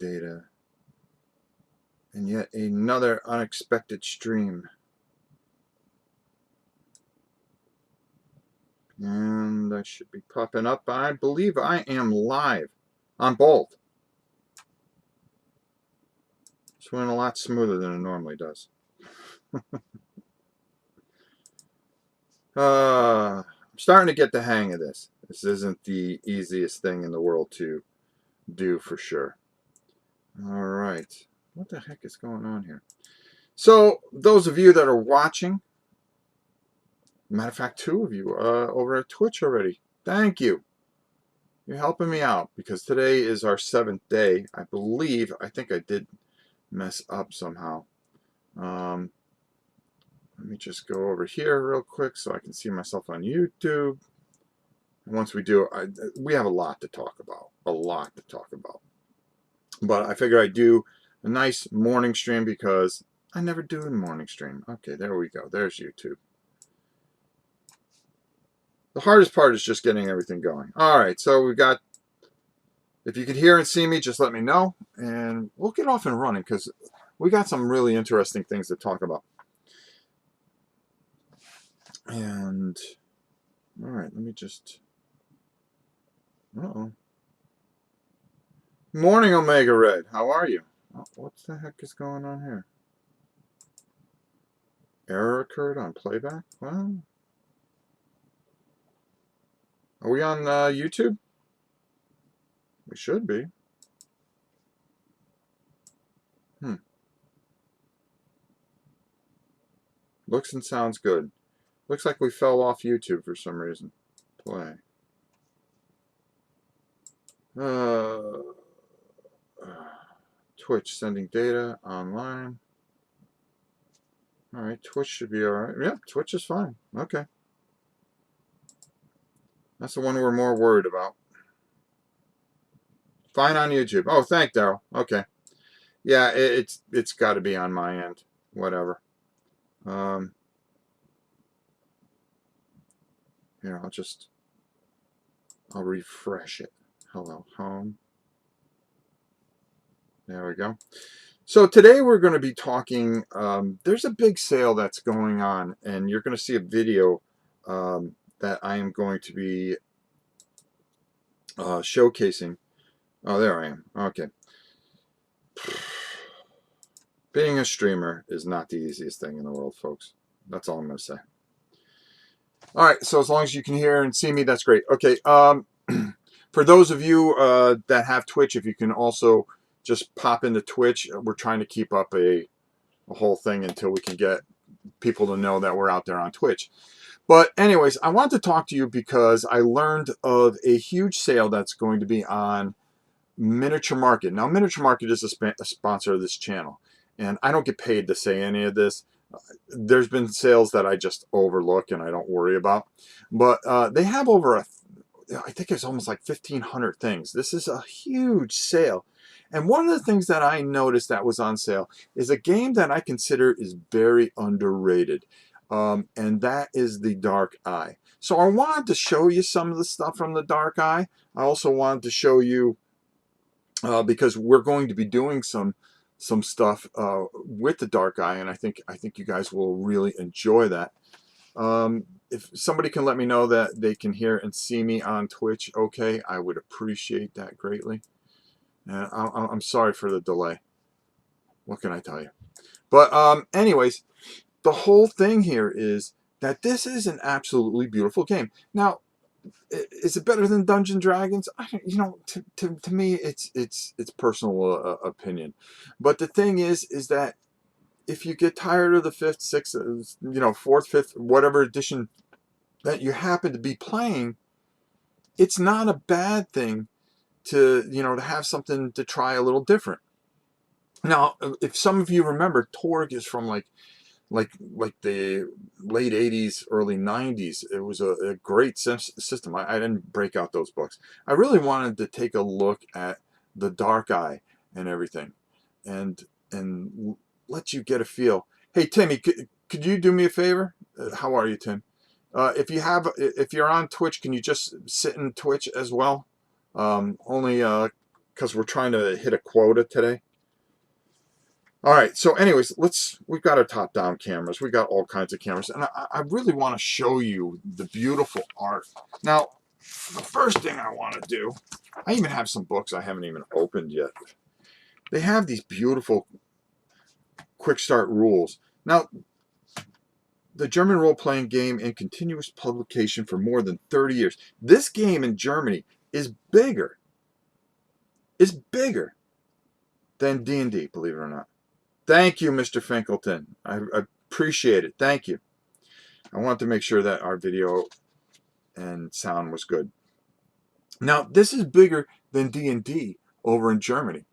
data. And yet another unexpected stream. And I should be popping up. I believe I am live on both. It's went a lot smoother than it normally does. I'm starting to get the hang of this. This isn't the easiest thing in the world to do for sure. All right. What the heck is going on here? So those of you that are watching, matter of fact, 2 of you over at Twitch already. Thank you. You're helping me out because today is our 7th day. I think I did mess up somehow. Let me just go over here real quick so I can see myself on YouTube. And once we do, we have a lot to talk about. But I figure I'd do a nice morning stream because I never do a morning stream. Okay, there we go. There's YouTube. The hardest part is just getting everything going. All right, so we got, if you could hear and see me, just let me know. And we'll get off and running because we got some really interesting things to talk about. And, all right, let me just, Morning, Omega Red. How are you? Oh, what the heck is going on here? Error occurred on playback? Well, are we on YouTube? We should be. Looks and sounds good. Looks like we fell off YouTube for some reason. Play. Twitch sending data online. All right, Twitch should be all right. Yeah, Twitch is fine. Okay. That's the one we're more worried about. Fine on YouTube. Oh, thank Daryl. Okay. Yeah, it's got to be on my end. Whatever. Here, I'll refresh it. Hello, home. There we go. So today we're going to be talking, there's a big sale that's going on, and you're going to see a video that I am going to be showcasing. Oh, there I am. Okay. Being a streamer is not the easiest thing in the world, folks. That's all I'm going to say. All right, so as long as you can hear and see me, that's great. Okay, for those of you that have Twitch, if you can also just pop into Twitch. We're trying to keep up a whole thing until we can get people to know that we're out there on Twitch. But anyways, I want to talk to you because I learned of a huge sale that's going to be on Miniature Market. Now, Miniature Market is a sponsor of this channel, and I don't get paid to say any of this. There's been sales that I just overlook and I don't worry about. But they have over I think it's almost like 1,500 things. This is a huge sale. And one of the things that I noticed that was on sale is a game that I consider is very underrated. And that is the Dark Eye. So I wanted to show you some of the stuff from the Dark Eye. I also wanted to show you, because we're going to be doing some stuff with the Dark Eye, and I think you guys will really enjoy that. If somebody can let me know that they can hear and see me on Twitch, okay, I would appreciate that greatly. And I'm sorry for the delay. What can I tell you? But anyways, the whole thing here is that this is an absolutely beautiful game. Now, is it better than Dungeons and Dragons? To me, it's personal opinion. But the thing is that if you get tired of the 5th, 6th, 4th, 5th, whatever edition that you happen to be playing, it's not a bad thing to have something to try a little different. Now, if some of you remember, Torg is from like the late 80s, early 90s. It was a great system. I didn't break out those books. I really wanted to take a look at the Dark Eye and everything, and let you get a feel. Hey, Timmy, could you do me a favor? How are you, Tim? If you're on Twitch, can you just sit in Twitch as well? Only because we're trying to hit a quota today. All right, so anyways, we've got our top-down cameras. We got all kinds of cameras, and I really want to show you the beautiful art. Now, the first thing I want to do, I even have some books I haven't even opened yet. They have these beautiful quick start rules. Now, the German role-playing game in continuous publication for more than 30 years. This game in Germany is bigger than D&D, believe it or not. Thank you, Mr. Finkelton. I appreciate it. Thank you. I wanted to make sure that our video and sound was good. Now, this is bigger than D&D over in Germany.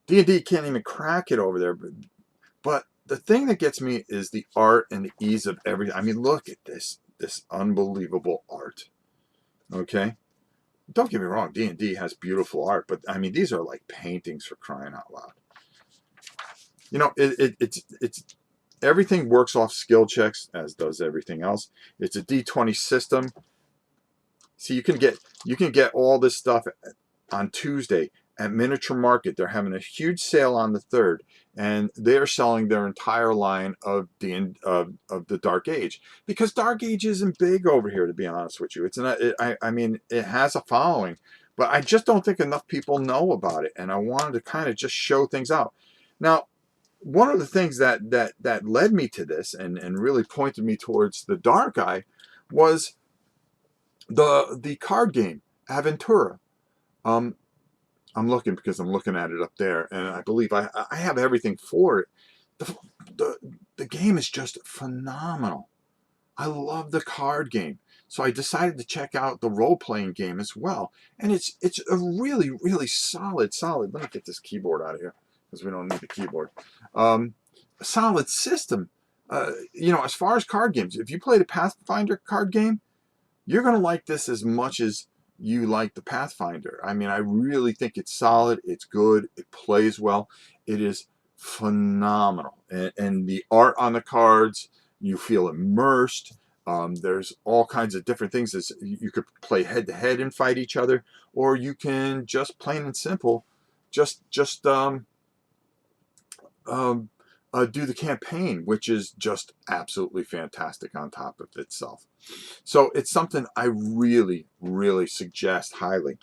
D&D can't even crack it over there. But the thing that gets me is the art and the ease of everything. I mean, look at this unbelievable art. Okay? Don't get me wrong, D&D has beautiful art, but I mean, these are like paintings, for crying out loud. You know, it's everything works off skill checks, as does everything else. It's a D20 system. See, you can get all this stuff on Tuesday at Miniature Market. They're having a huge sale on the 3rd, and they're selling their entire line of the Dark Age, because Dark Age isn't big over here, to be honest with you. It's not. I mean, it has a following, but I just don't think enough people know about it, and I wanted to kind of just show things out. Now, one of the things that led me to this and really pointed me towards the dark eye was the card game Aventura. I'm looking because I'm looking at it up there, and I believe I have everything for it. The game is just phenomenal. I love the card game, so I decided to check out the role-playing game as well, and it's a really solid. Let me get this keyboard out of here, because we don't need the keyboard. A solid system. You know, as far as card games, if you play the Pathfinder card game, you're going to like this as much as you like the Pathfinder. I mean, I really think it's solid, it's good, it plays well, it is phenomenal. And the art on the cards, you feel immersed. There's all kinds of different things. You could play head-to-head and fight each other, or you can just plain and simple do the campaign, which is just absolutely fantastic on top of itself. So it's something I really suggest highly.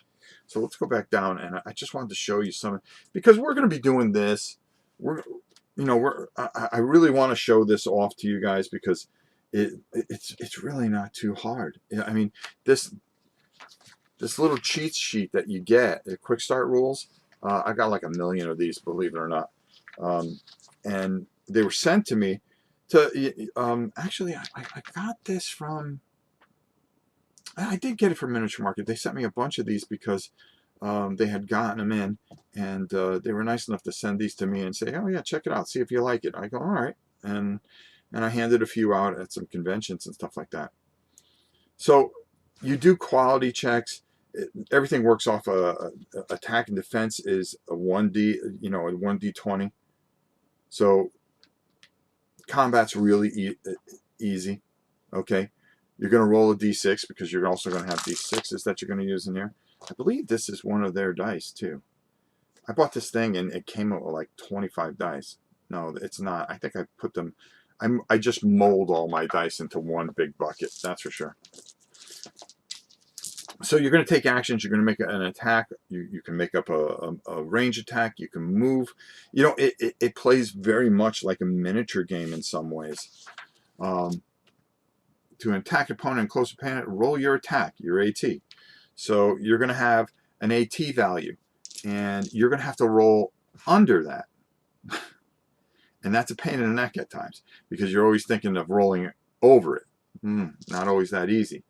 So let's go back down, and I just wanted to show you some, because we're going to be doing this. I really want to show this off to you guys, because it's really not too hard. I mean, this little cheat sheet that you get, the quick start rules. I got like 1 million of these, believe it or not. And they were sent to me to, actually, I got this from, I did get it from Miniature Market. They sent me a bunch of these because they had gotten them in, and they were nice enough to send these to me and say, oh yeah, check it out, see if you like it. I go, all right. And I handed a few out at some conventions and stuff like that. So you do quality checks. Everything works off attack and defense is a 1D, a 1D20. So combat's really easy. Okay, you're going to roll a d6, because you're also going to have d6s that you're going to use in here. I believe this is one of their dice too. I bought this thing and it came out with like 25 dice. No, it's not. I think I put them. I just mold all my dice into one big bucket. That's for sure. So you're going to take actions. You're going to make an attack. You can make up a range attack. You can move. You know, it plays very much like a miniature game in some ways. To attack an opponent in close opponent, roll your attack, your AT. So you're going to have an AT value, and you're going to have to roll under that. And that's a pain in the neck at times, because you're always thinking of rolling over it. Not always that easy.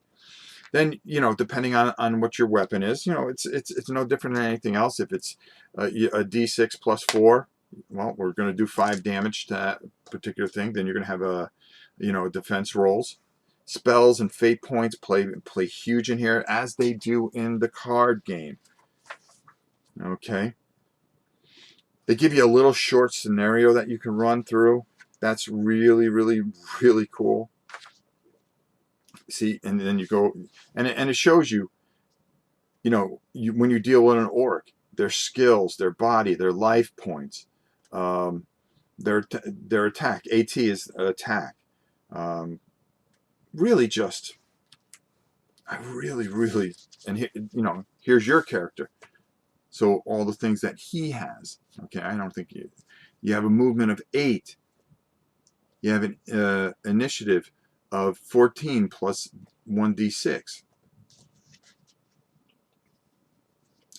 Then, depending on what your weapon is, it's no different than anything else. If it's a d6 plus 4, well, we're going to do 5 damage to that particular thing. Then you're going to have defense rolls. Spells and fate points play huge in here, as they do in the card game. Okay. They give you a little short scenario that you can run through. That's really cool. See, and then you go, and it shows you, when you deal with an orc, their skills, their body, their life points, their attack. AT is attack. Really just, I really, and here's your character. So all the things that he has. Okay, I don't think you have a movement of 8. You have an initiative of 14 plus 1d6.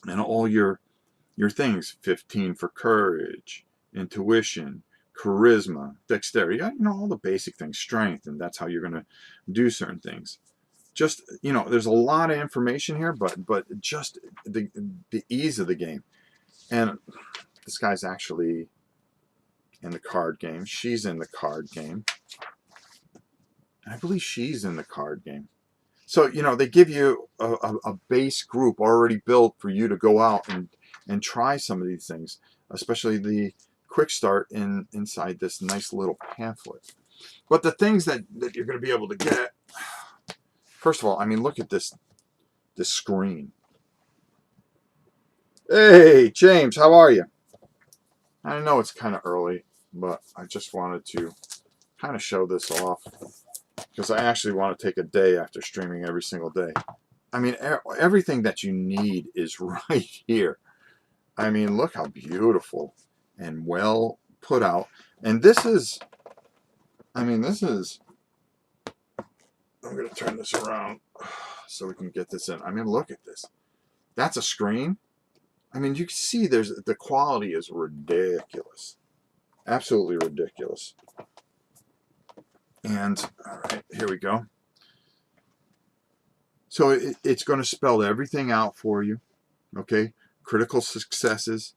And all your things, 15 for courage, intuition, charisma, dexterity, all the basic things, strength, and that's how you're going to do certain things. Just, there's a lot of information here, but just the ease of the game. And this guy's actually in the card game. She's in the card game. I believe she's in the card game. So, they give you a base group already built for you to go out and try some of these things, especially the quick start inside this nice little pamphlet. But the things that you're going to be able to get, first of all, I mean, look at this screen. Hey, James, how are you? I know it's kind of early, but I just wanted to kind of show this off because I actually want to take a day after streaming every single day. I mean, everything that you need is right here. I mean, look how beautiful and well put out. And this is, I'm going to turn this around so we can get this in. I mean, look at this. That's a screen. I mean, you can see the quality is ridiculous. Absolutely ridiculous. And, all right, here we go. So it's going to spell everything out for you, okay? Critical successes,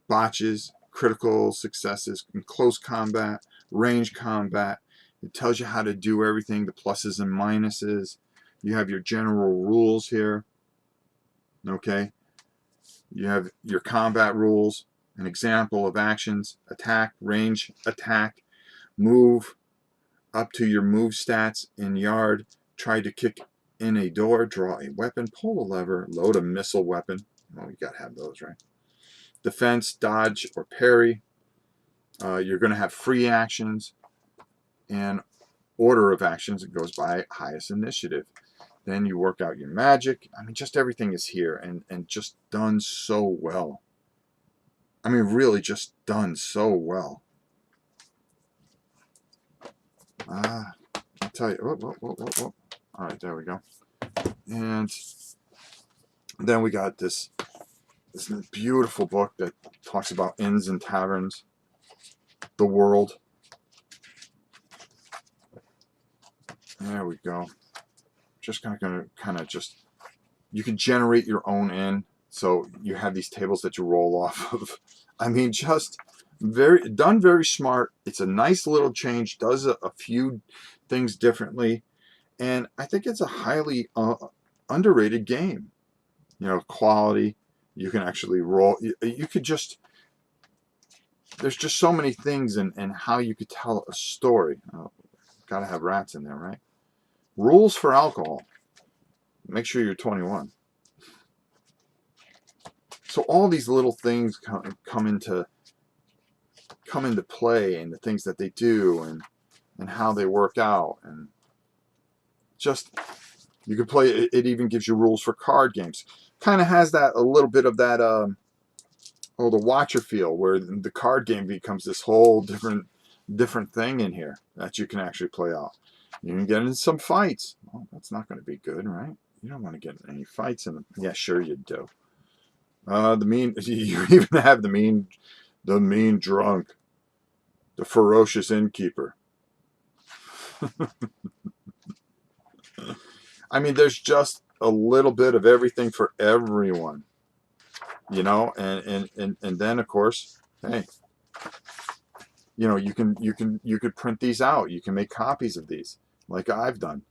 botches, critical successes, in close combat, range combat. It tells you how to do everything, the pluses and minuses. You have your general rules here, okay? You have your combat rules, an example of actions, attack, range, attack, move, up to your move stats in yard, try to kick in a door, draw a weapon, pull a lever, load a missile weapon. Well, you got to have those, right? Defense, dodge, or parry. You're going to have free actions and order of actions. It goes by highest initiative. Then you work out your magic. I mean, just everything is here and just done so well. I mean, really just done so well. I'll tell you. Whoa. All right, there we go. And then we got this beautiful book that talks about inns and taverns, the world. There we go. Just kind of just, you can generate your own inn. So you have these tables that you roll off of. I mean, just very smart. It's a nice little change, does a few things differently. And I think it's a highly underrated game. Quality. You can actually roll. You could just, there's just so many things in how you could tell a story. Gotta have rats in there, right? Rules for alcohol. Make sure you're 21. So all these little things come into play, and the things that they do and how they work out, and just, you can play it. Even gives you rules for card games. Kind of has that, a little bit of that the Watcher feel, where the card game becomes this whole different thing in here that you can actually play out. You can get in some fights. Well, that's not going to be good, right? You don't want to get in any fights in them. Yeah, sure you do. You even have the mean drunk, the ferocious innkeeper. I mean, there's just a little bit of everything for everyone, and then of course, hey, you could print these out. You can make copies of these, like I've done,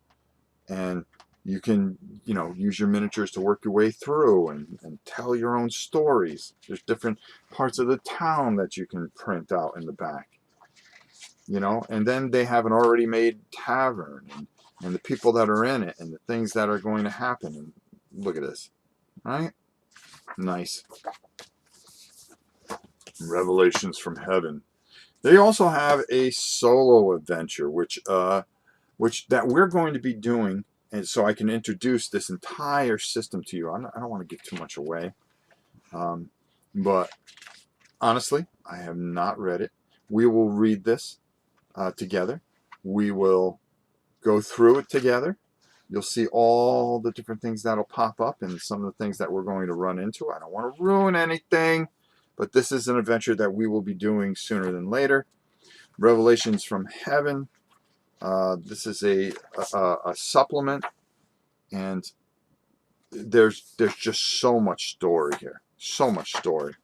and you can use your miniatures to work your way through and tell your own stories. There's different parts of the town that you can print out in the back, and then they have an already made tavern and the people that are in it and the things that are going to happen. And look at this, right? Nice. Revelations from Heaven. They also have a solo adventure, which that we're going to be doing, and so I can introduce this entire system to you. I don't want to give too much away, but honestly, I have not read it. We will read this together. We will go through it together. You'll see all the different things that'll pop up and some of the things that we're going to run into. I don't want to ruin anything, but this is an adventure that we will be doing sooner than later. Revelations from Heaven. This is a supplement, and there's just so much story here. So much story.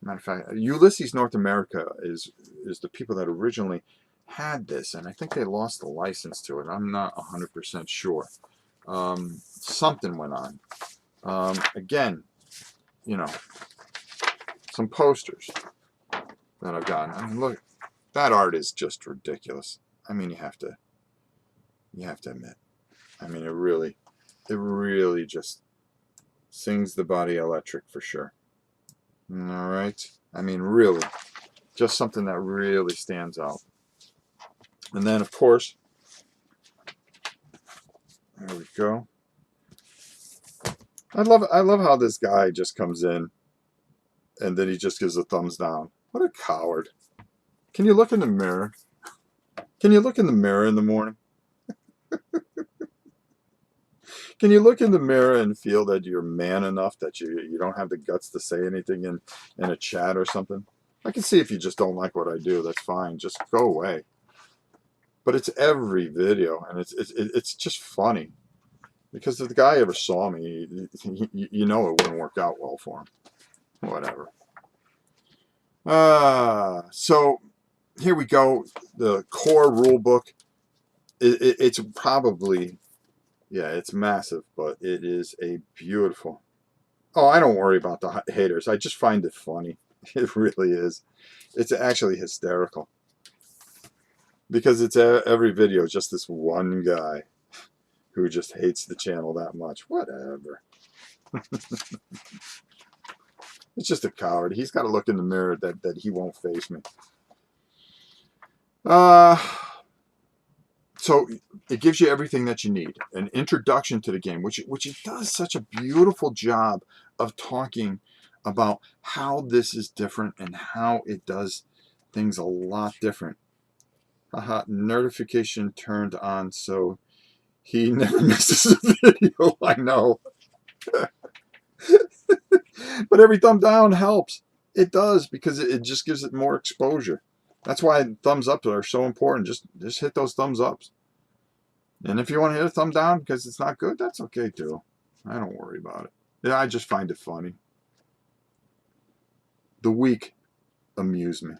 Matter of fact, Ulysses North America is the people that originally had this, and I think they lost the license to it. I'm not 100% sure. Something went on. Again, you know, some posters that I've gotten. I mean, look, that art is just ridiculous. I mean, you have to admit. I mean, it really just sings the body electric for sure. All right. I mean, really, just something that really stands out. And then, of course, there we go. I love how this guy just comes in and then he just gives a thumbs down. What a coward. Can you look in the mirror? Can you look in the mirror in the morning? Can you look in the mirror and feel that you're man enough that you don't have the guts to say anything in a chat or something? I can see if you just don't like what I do. That's fine. Just go away. But it's every video, and it's just funny. Because if the guy ever saw me, you know it wouldn't work out well for him. Whatever. So here we go. The core rule book. It's probably, yeah, it's massive, but it is a beautiful. Oh, I don't worry about the haters. I just find it funny. It really is. It's actually hysterical. Because it's every video, just this one guy who just hates the channel that much. Whatever. It's just a coward. He's got to look in the mirror that he won't face me. So it gives you everything that you need. An introduction to the game, which it does such a beautiful job of talking about how this is different and how it does things a lot different. Haha, notification turned on so he never misses a video. I know. But every thumb down helps. It does, because it just gives it more exposure. That's why thumbs up are so important. Just hit those thumbs ups. And if you want to hit a thumb down because it's not good, that's okay too. I don't worry about it. Yeah, I just find it funny. The weak amuse me.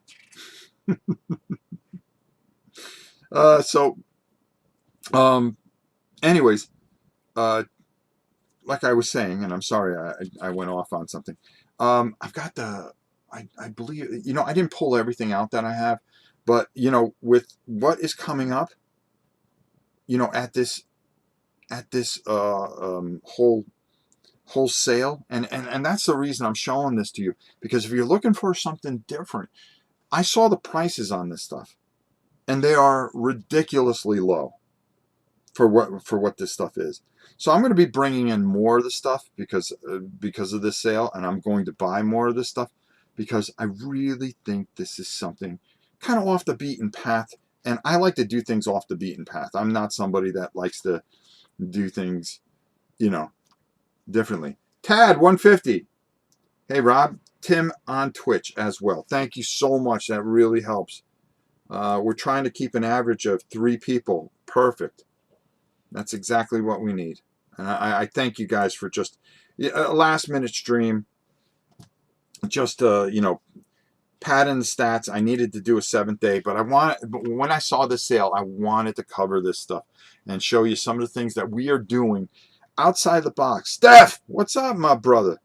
Anyways, like I was saying, and I'm sorry I went off on something. I've got I believe, I didn't pull everything out that I have, but, with what is coming up, at this whole sale, and that's the reason I'm showing this to you, because if you're looking for something different, I saw the prices on this stuff, and they are ridiculously low for what this stuff is. So I'm going to be bringing in more of the stuff because of this sale, and I'm going to buy more of this stuff because I really think this is something kind of off the beaten path, and I like to do things off the beaten path. I'm not somebody that likes to do things, differently. Tad 150. Hey Rob, Tim on Twitch as well. Thank you so much. That really helps. We're trying to keep an average of 3 people. Perfect. That's exactly what we need. And I thank you guys for just a last minute stream. Just padding the stats. I needed to do a 7th day, but when I saw this sale, I wanted to cover this stuff and show you some of the things that we are doing outside the box. Steph, what's up, my brother?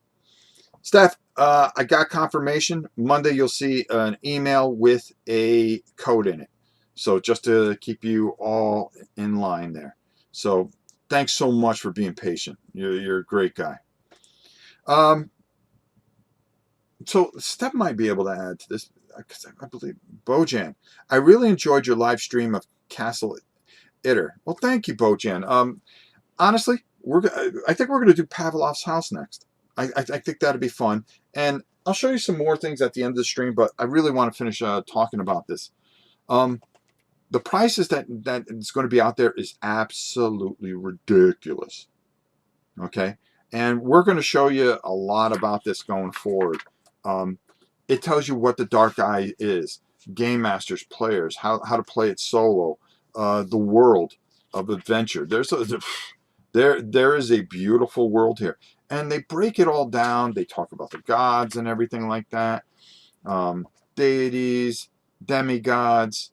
Steph, I got confirmation. Monday you'll see an email with a code in it. So just to keep you all in line there. So thanks so much for being patient. You're a great guy. So Steph might be able to add to this, because I believe Bojan. I really enjoyed your live stream of Castle Itter. Well, thank you, Bojan. Honestly, I think we're gonna do Pavlov's house next. I think that'd be fun, and I'll show you some more things at the end of the stream. But I really want to finish talking about this. Um, the prices that is going to be out there is absolutely ridiculous. Okay, and we're going to show you a lot about this going forward. Um, it tells you what the dark eye is, game masters, players, how to play it solo, the world of adventure. There is a beautiful world here, and they break it all down. They talk about the gods and everything like that, deities, demigods,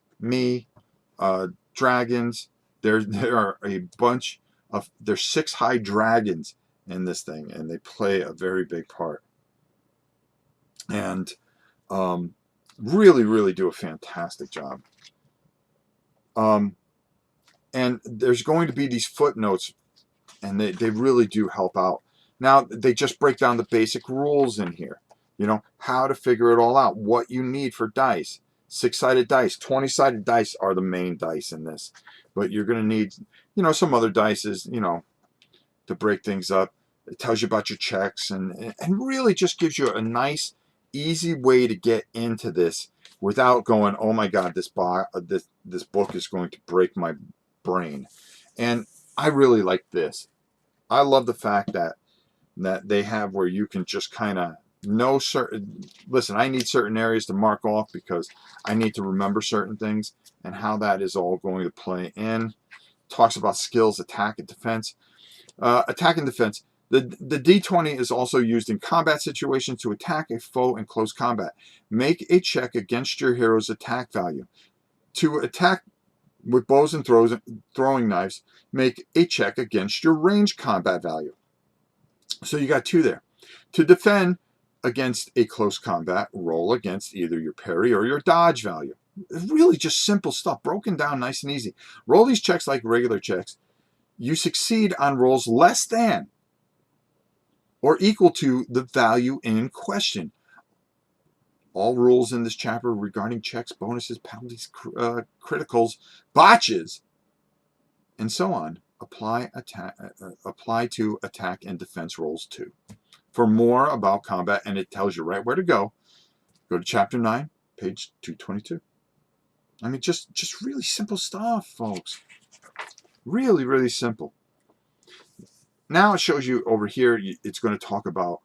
dragons. There are a bunch of there's 6 high dragons in this thing, and they play a very big part. And really, really do a fantastic job. And there's going to be these footnotes, and they really do help out. Now, they just break down the basic rules in here. You know, how to figure it all out, what you need for dice. 6-sided dice, 20-sided dice are the main dice in this. But you're going to need, some other dices, to break things up. It tells you about your checks and really just gives you a nice, easy way to get into this without going, oh my God, this book is going to break my brain. And I really like this. I love the fact that they have where you can just kind of know listen, I need certain areas to mark off because I need to remember certain things and how that is all going to play in. Talks about skills, attack and defense. Attack and defense. The D20 is also used in combat situations to attack a foe in close combat. Make a check against your hero's attack value. To attack with bows and throwing knives, make a check against your range combat value. So you got 2 there. To defend against a close combat, roll against either your parry or your dodge value. Really just simple stuff, broken down nice and easy. Roll these checks like regular checks. You succeed on rolls less than or equal to the value in question. All rules in this chapter regarding checks, bonuses, penalties, criticals, botches, and so on apply to attack and defense rolls too. For more about combat, and it tells you right where to go to chapter 9, page 222. I mean, just really simple stuff, folks. Really, really simple. Now it shows you over here, it's going to talk about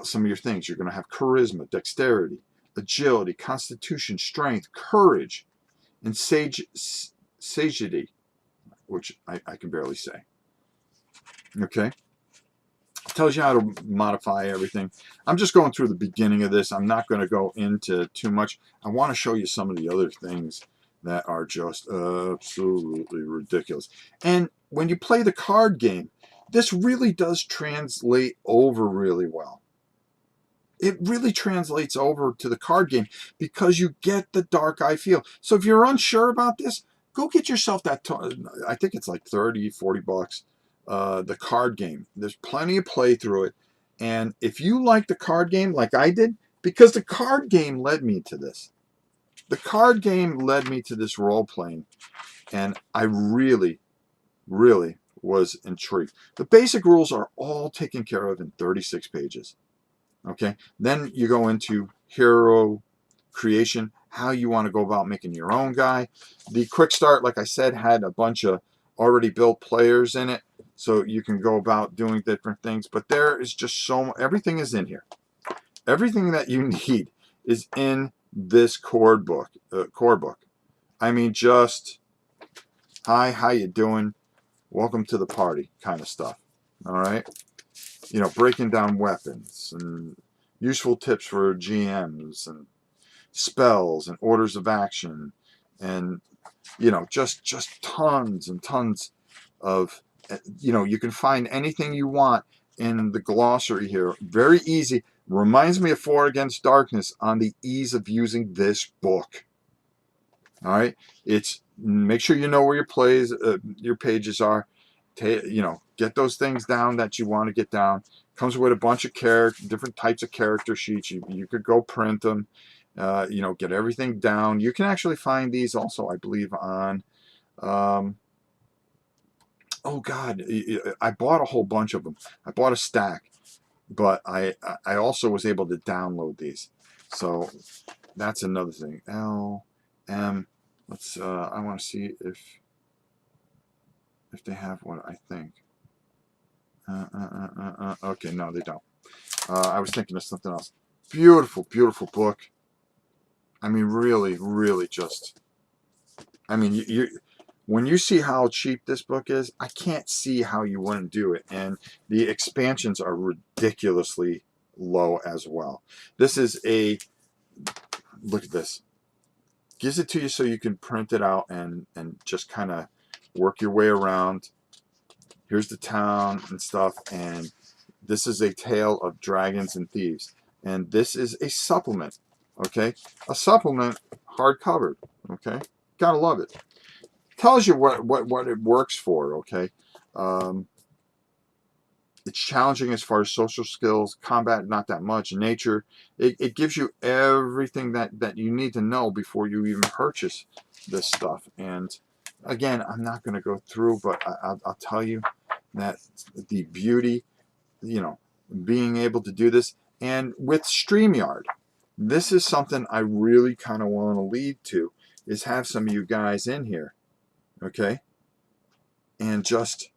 some of your things. You're going to have charisma, dexterity, agility, constitution, strength, courage, and sagacity, which I can barely say. Okay. It tells you how to modify everything. I'm just going through the beginning of this. I'm not going to go into too much. I want to show you some of the other things that are just absolutely ridiculous. And when you play the card game, this really does translate over really well. It really translates over to the card game because you get the dark eye feel. So if you're unsure about this, go get yourself that, I think it's like 30, 40 bucks, the card game. There's plenty of play through it. And if you like the card game like I did, because the card game led me to this. The card game led me to this role playing. And I really, really was intrigued. The basic rules are all taken care of in 36 pages. Okay, then you go into hero creation, how you want to go about making your own guy. The quick start, like I said, had a bunch of already built players in it, so you can go about doing different things. But there is just everything is in here. Everything that you need is in this core book. I mean, just hi, how you doing? Welcome to the party kind of stuff. All right, breaking down weapons and useful tips for GMs and spells and orders of action and just tons and tons of you can find anything you want in the glossary here. Very easy. Reminds me of 4 Against Darkness on the ease of using this book. All right, it's make sure you know where your pages are. Get those things down that you want to get down. Comes with a bunch of different types of character sheets. You could go print them, you know, get everything down. You can actually find these also, I believe, on, oh God, I bought a whole bunch of them. I bought a stack, but I also was able to download these. So that's another thing. L, M, let's, I want to see if they have what I think. Okay, no, they don't. I was thinking of something else. Beautiful, beautiful book. I mean, really, really just, I mean, when you see how cheap this book is, I can't see how you wouldn't do it. And the expansions are ridiculously low as well. This is look at this. Gives it to you so you can print it out and just kind of work your way around. Here's the town and stuff, and this is a tale of dragons and thieves. And this is a supplement, okay? A supplement, hardcover, okay? Gotta love it. Tells you what it works for, okay? It's challenging as far as social skills, combat, not that much, nature. It gives you everything that you need to know before you even purchase this stuff. And again, I'm not going to go through, but I'll tell you that the beauty, you know, being able to do this. And with StreamYard, this is something I really kind of want to lead to, is have some of you guys in here, okay? And just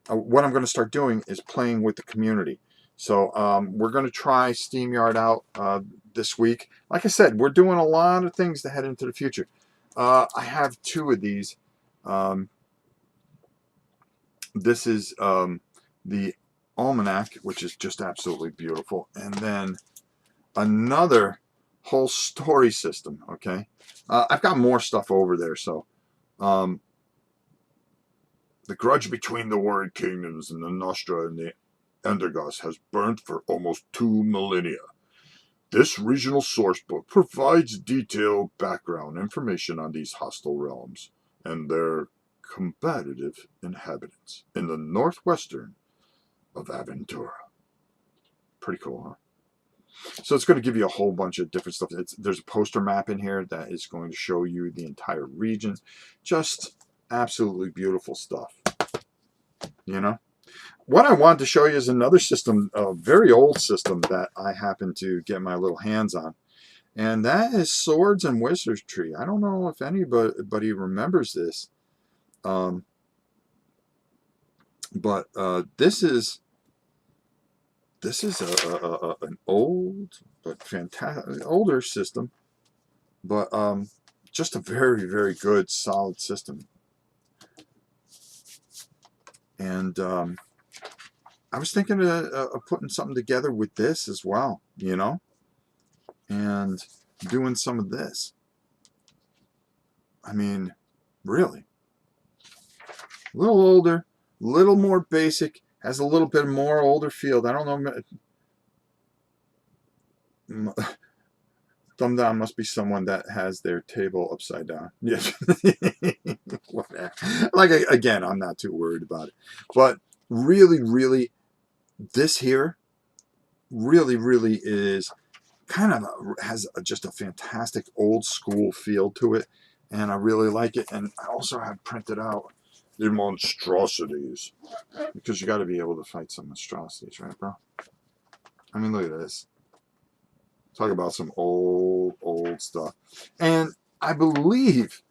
what I'm going to start doing is playing with the community. So we're going to try SteamYard out this week. Like I said, we're doing a lot of things to head into the future. I have two of these. This is the Almanac, which is just absolutely beautiful. And then another whole story system, okay? I've got more stuff over there, so... the grudge between the warring kingdoms and the Nostra and the Endergos has burnt for almost 2 millennia. This regional sourcebook provides detailed background information on these hostile realms and their combative inhabitants in the northwestern of Aventura. Pretty cool, huh? So it's going to give you a whole bunch of different stuff. There's a poster map in here that is going to show you the entire region. Just absolutely beautiful stuff. You know? What I wanted to show you is another system, a very old system that I happen to get my little hands on. And that is Swords and Wizardry. I don't know if anybody remembers this. But this is an old but fantastic older system, but just a very, very good solid system. And I was thinking of putting something together with this as well, you know, and doing some of this. I mean, really, a little older, a little more basic, has a little bit more older feel. I don't know. Thumb down must be someone that has their table upside down. Yeah. Like, again, I'm not too worried about it. But really, really, this here really, really is kind of has just a fantastic old school feel to it. And I really like it. And I also have printed out the monstrosities, because you got to be able to fight some monstrosities, right, bro? I mean, look at this. Talk about some old stuff. And I believe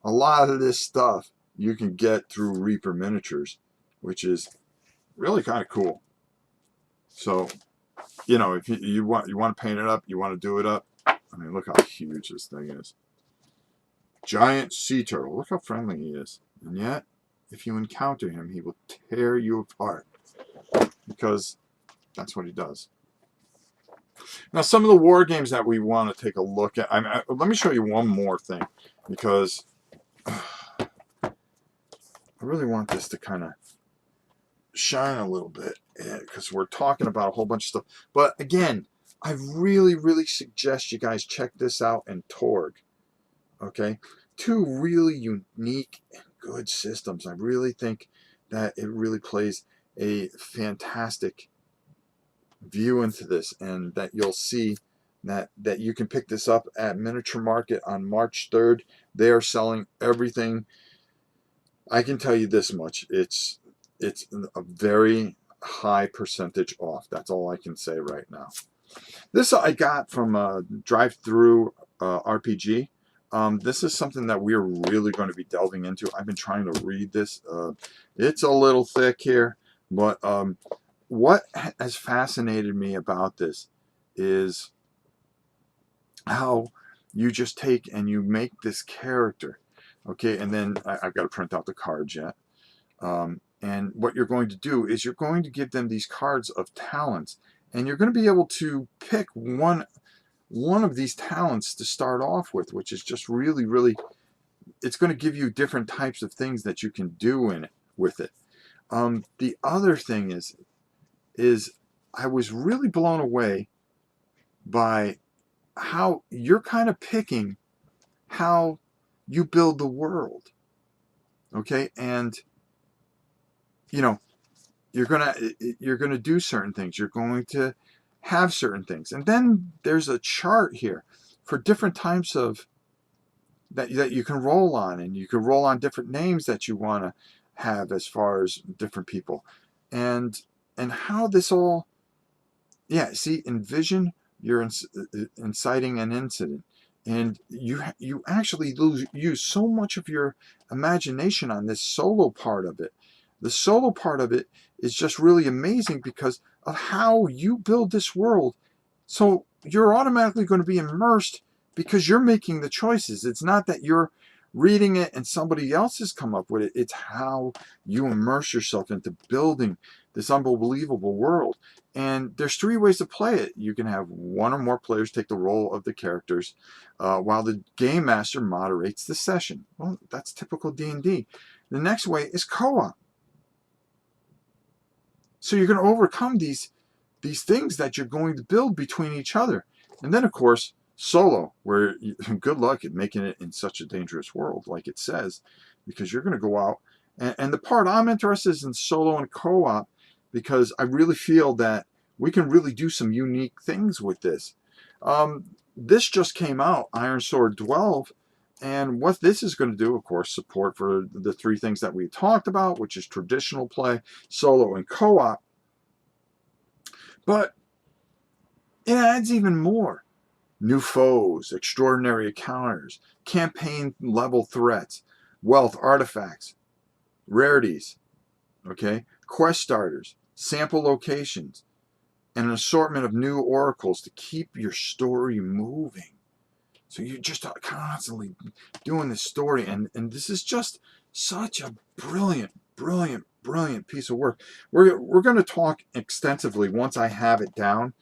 a lot of this stuff you can get through Reaper Miniatures, which is really kind of cool. So, you know, if you want to paint it up, you want to do it up. I mean, look how huge this thing is. Giant sea turtle. Look how friendly he is. And yet, if you encounter him, he will tear you apart, because that's what he does. Now, some of the war games that we want to take a look at. Let me show you one more thing, because I really want this to kind of shine a little bit, because we're talking about a whole bunch of stuff. But again, I really, really suggest you guys check this out in Torg. Okay? Two really unique and good systems. I really think that it really plays a fantastic view into this, and that you'll see that you can pick this up at Miniature Market on March 3rd. They are selling everything. I can tell you this much: it's a very high percentage off. That's all I can say right now. This I got from Drive Through RPG. This is something that we're really going to be delving into. I've been trying to read this. It's a little thick here, but what has fascinated me about this is how you just take and you make this character, okay, and then I've got to print out the cards yet. And what you're going to do is you're going to give them these cards of talents, and you're going to be able to pick one of these talents to start off with, which is just really, really, it's going to give you different types of things that you can do in it with it. The other thing is I was really blown away by how you're kind of picking how you build the world, okay? And you know, you're gonna do certain things. You're going to have certain things, and then there's a chart here for different types of that you can roll on, and you can roll on different names that you want to have as far as different people, and how this all, yeah. See, envision you're inciting an incident, and you actually use so much of your imagination on this solo part of it. The solo part of it is just really amazing because of how you build this world. So you're automatically going to be immersed because you're making the choices. It's not that you're reading it and somebody else has come up with it. It's how you immerse yourself into building this unbelievable world. And there's 3 ways to play it. You can have 1 or more players take the role of the characters while the game master moderates the session. Well, that's typical D&D. The next way is co-op. So you're going to overcome these things that you're going to build between each other. And then, of course, solo, where good luck at making it in such a dangerous world, like it says, because you're going to go out. And the part I'm interested in solo and co-op, because I really feel that we can really do some unique things with this. This just came out, Iron Sword 12, and what this is going to do, of course, support for the 3 things that we talked about, which is traditional play, solo, and co-op. But it adds even more. New foes, extraordinary encounters, campaign level threats, wealth artifacts, rarities, okay, quest starters, sample locations, and an assortment of new oracles to keep your story moving. So you're just constantly doing this story, and this is just such a brilliant piece of work. We're going to talk extensively once I have it down,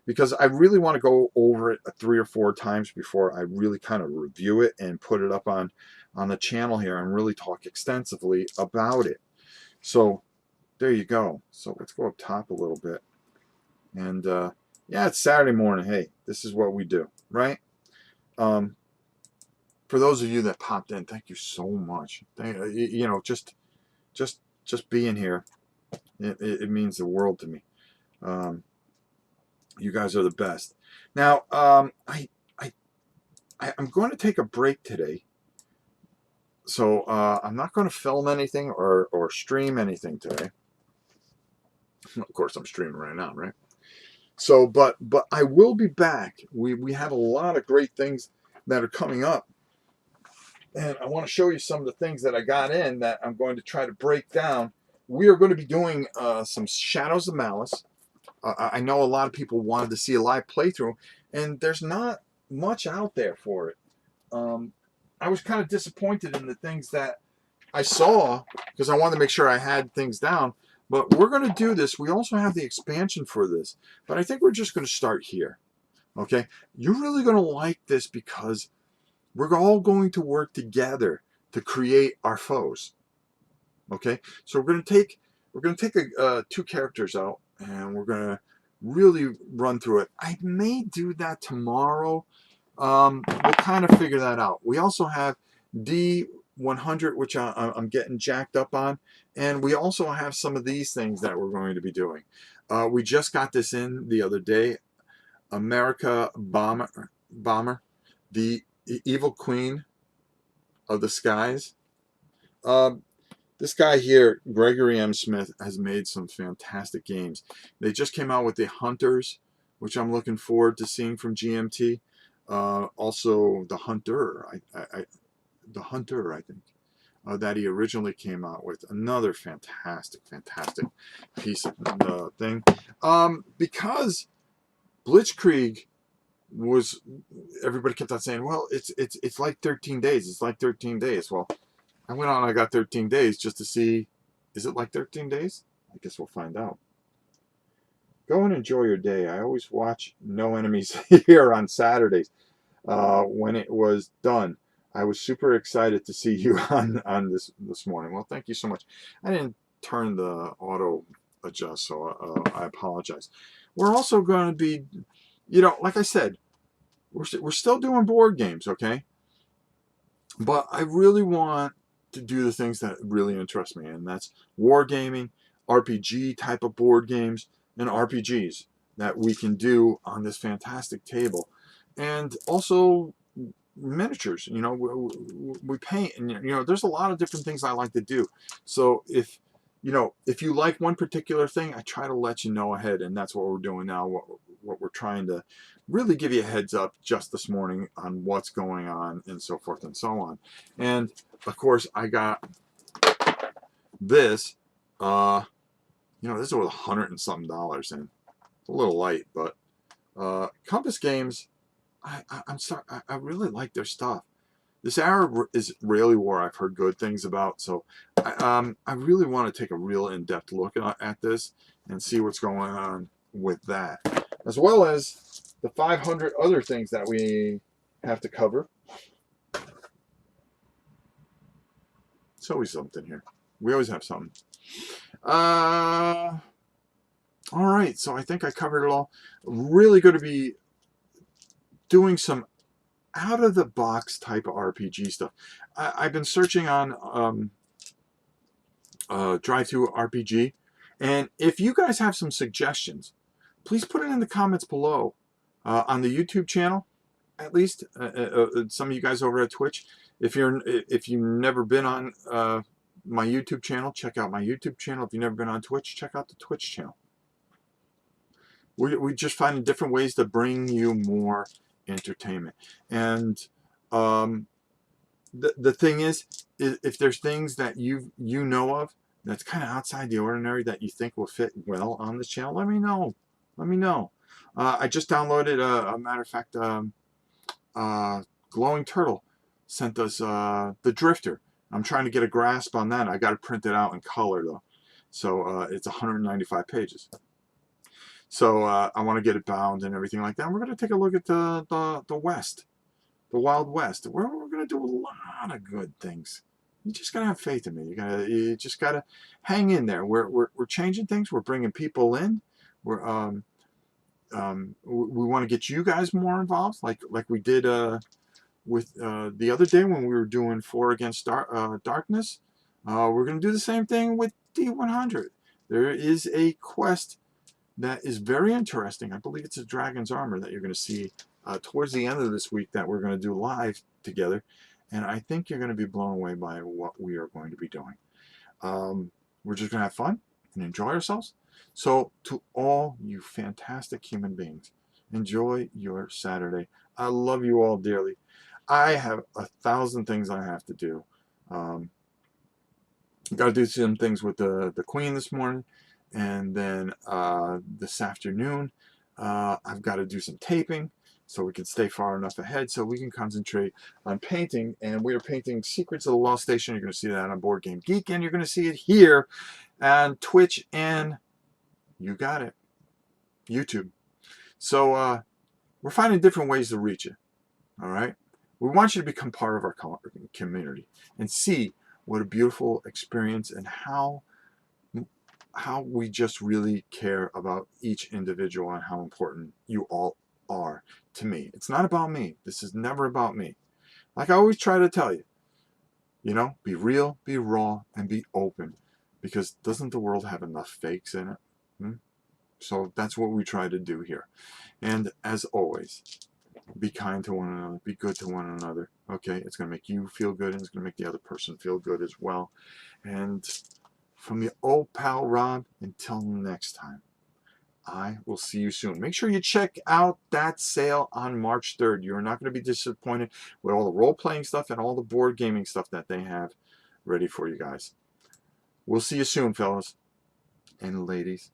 because I really want to go over it 3 or 4 times before I really kind of review it and put it up on the channel here and really talk extensively about it. So there you go. So let's go up top a little bit. And yeah, it's Saturday morning. Hey, this is what we do, right? For those of you that popped in, thank you so much. You know, just being here, it means the world to me. You guys are the best. Now, I'm going to take a break today, so I'm not going to film anything or stream anything today. Of course, I'm streaming right now, right? So, but I will be back. We have a lot of great things that are coming up, and I want to show you some of the things that I got in that I'm going to try to break down. We are going to be doing some Shadows of Malice. I know a lot of people wanted to see a live playthrough, and there's not much out there for it. I was kind of disappointed in the things that I saw because I wanted to make sure I had things down. But we're going to do this. We also have the expansion for this. But I think we're just going to start here. Okay? You're really going to like this because we're all going to work together to create our foes. Okay? So we're going to take 2 characters out, and we're going to really run through it. I may do that tomorrow. We'll kind of figure that out. We also have D 100, which I'm getting jacked up on. And we also have some of these things that we're going to be doing. We just got this in the other day. America Bomber, the Evil Queen of the Skies. This guy here, Gregory M. Smith, has made some fantastic games. They just came out with the Hunters, which I'm looking forward to seeing from GMT. Also, the Hunter, the Hunter, I think, that he originally came out with. Another fantastic piece of thing. Because Blitzkrieg was, everybody kept on saying, well, it's like 13 days. It's like 13 days. Well, I went on and I got 13 days just to see, is it like 13 days? I guess we'll find out. Go and enjoy your day. I always watch No Enemies Here on Saturdays when it was done. I was super excited to see you on this morning. Well, thank you so much. I didn't turn the auto adjust, so I apologize. We're also going to be, like I said, we're still doing board games, okay? But I really want to do the things that really interest me, and that's wargaming, RPG type of board games, and RPGs that we can do on this fantastic table. And also miniatures, we paint, and there's a lot of different things I like to do. So if you like one particular thing, I try to let you know ahead, and that's what we're doing now. What we're trying to really give you a heads up just this morning on what's going on and so forth and so on. And of course, I got this. This is worth $100 and something in. It's a little light, but Compass Games, I'm sorry, I really like their stuff. This Israeli war I've heard good things about, so I really want to take a real in-depth look at this and see what's going on with that, as well as the 500 other things that we have to cover. It's always something here. We always have something. All right, so I think I covered it all. Really going to be doing some out-of-the-box type of RPG stuff. I've been searching on Drive-Thru RPG, and if you guys have some suggestions, please put it in the comments below on the YouTube channel. At least some of you guys over at Twitch. If you've never been on my YouTube channel, check out my YouTube channel. If you've never been on Twitch, check out the Twitch channel. We just finding different ways to bring you more entertainment. And the thing is, if there's things that you know of that's kind of outside the ordinary that you think will fit well on this channel, let me know. Let me know. I just downloaded a matter of fact, Glowing Turtle sent us the Drifter. I'm trying to get a grasp on that. I got to print it out in color though, so it's 195 pages. So I want to get it bound and everything like that. And we're going to take a look at the West, the Wild West. We're going to do a lot of good things. You just got to have faith in me. You just got to hang in there. We're changing things. We're bringing people in. We want to get you guys more involved, like we did with the other day when we were doing 4 Against Darkness. We're going to do the same thing with D100. There is a quest that is very interesting. I believe it's a Dragon's Armor that you're going to see towards the end of this week that we're going to do live together. And I think you're going to be blown away by what we are going to be doing. We're just going to have fun and enjoy ourselves. So to all you fantastic human beings, enjoy your Saturday. I love you all dearly. I have 1,000 things I have to do. Got to do some things with the Queen this morning. And then this afternoon, I've got to do some taping so we can stay far enough ahead so we can concentrate on painting. And we are painting Secrets of the Lost Station. You're going to see that on Board Game Geek, and you're going to see it here on Twitch and, you got it, YouTube. So we're finding different ways to reach it. All right? We want you to become part of our community and see what a beautiful experience and how we just really care about each individual and how important you all are to me. It's not about me. This is never about me. Like I always try to tell you, You know, be real, be raw, and be open. Because doesn't the world have enough fakes in it? Hmm? So that's what we try to do here. And as always, be kind to one another, be good to one another. Okay, it's going to make you feel good, and it's going to make the other person feel good as well. And from your old pal Rob, until next time, I will see you soon. Make sure you check out that sale on March 3rd. You're not going to be disappointed with all the role-playing stuff and all the board gaming stuff that they have ready for you guys. We'll see you soon, fellas and ladies.